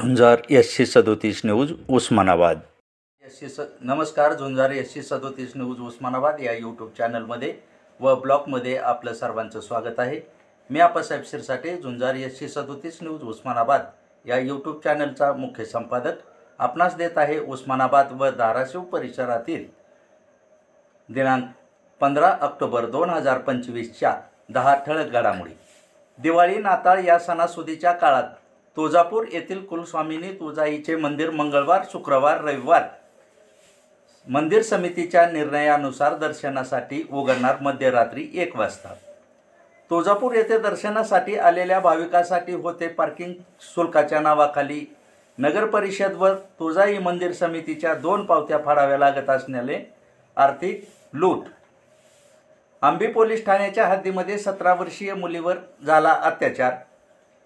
झुंजार SC37 news Osmanabad. नमस्कार, झुंजार SC37 news Osmanabad या YouTube चॅनलमध्ये व ब्लॉगमध्ये आपलं सर्वांचं स्वागत आहे। मी आप्पासाहेब शिरसाटे, झुंजार SC37 न्यूज उस्मानाबाद या यूट्यूब चॅनलचा मुख्य संपादक आपणास देत आहे उस्मानाबाद व धाराशिव परिसरातील दिनांक 15 ऑक्टोबर 2025च्या 10 ठळक घडामोडी। दिवाळी नाताळ या सणासुदीच्या काळात तुळजापूर येथील कुलस्वामिनी तुळजाईचे मंदिर मंगळवार, शुक्रवार, रविवार मंदिर समितीच्या निर्णयानुसार दर्शनासाठी उघडणार मध्यरात्री 1 वाजता। तुळजापूर येथे दर्शनासाठी आलेल्या भाविकांसाठी होते पार्किंग शुल्काच्या नावाखाली नगर परिषद व तुळजाई मंदिर समितीच्या 2 पावत्या फाडाव्या लागत असल्याने आर्थिक लूट। आंबी पोलीस ठाण्याच्या हद्दीमध्ये 17 वर्षीय मुलीवर झाला अत्याचार।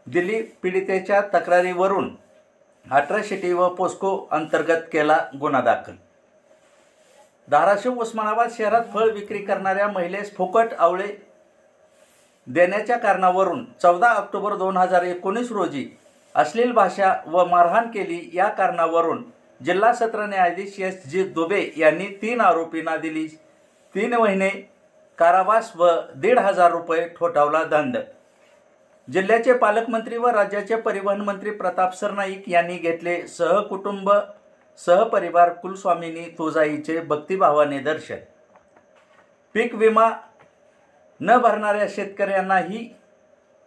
दिल्ली पीडितेच्या तक्रारीवरून 18 व पोस्को अंतर्गत केला गुन्हा दाखल। धाराशिव उस्मानाबाद शहरात फळ विक्री करणाऱ्या महिलेस फुकट आवळे देण्याच्या कारणावरून 14 ऑक्टोबर 2019 रोजी अश्लील भाषा व मारहाण केली। या कारणावरून जिल्हा सत्र न्यायाधीश SG दुबे यांनी 3 आरोपींना दिली 3 महिने कारावास व 1,500 रुपये ठोठावला दंड। जिल्ह्याचे पालकमंत्री व राज्याचे परिवहन मंत्री प्रताप सरनाईक यांनी घेतले सहकुटुंब सहपरिवार कुलस्वामिनी तुळजाईचे भक्तिभावाने दर्शन। पीक विमा न भरणाऱ्या शेतकऱ्यांनाही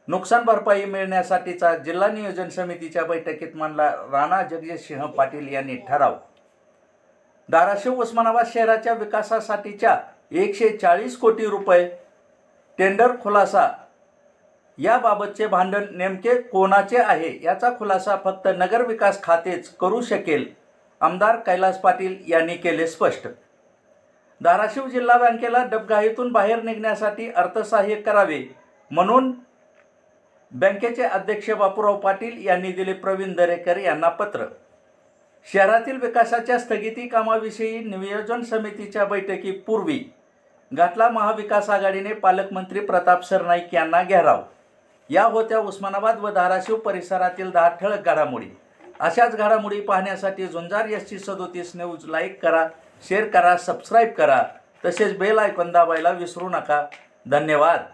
नुकसान भरपाई मिळण्यासाठीचा जिल्हा नियोजन समितीच्या बैठकीत मांडला राणा जगजितसिंह पाटील यांनी ठराव। धाराशिव उस्मानाबाद शहराच्या विकासासाठीच्या 140 कोटी रुपये टेंडर खुलासा। याबाबतचे भांडण नेमके कोणाचे आहे याचा खुलासा फक्त नगर विकास खातेच करू शकेल, आमदार कैलास पाटील यांनी केले स्पष्ट। धाराशिव जिल्हा बँकेला डबघाईतून बाहेर निघण्यासाठी अर्थसहाय्य करावे म्हणून बँकेचे अध्यक्ष बापूराव पाटील यांनी दिले प्रवीण दरेकर यांना पत्र। शहरातील विकासाच्या स्थगिती कामाविषयी नियोजन समितीच्या बैठकीपूर्वी घाटला महाविकास आघाडीने पालकमंत्री प्रताप सरनाईक यांना घेराव। या होत्या उस्मानाबाद व धाराशिव परिसरातील 10 ठळक घडामोडी। अशाच घडामोडी पाहण्यासाठी झुंजार SC37 न्यूज लाईक करा, शेअर करा, सबस्क्राईब करा, तसेच बेल आयकॉन दाबायला विसरू नका। धन्यवाद।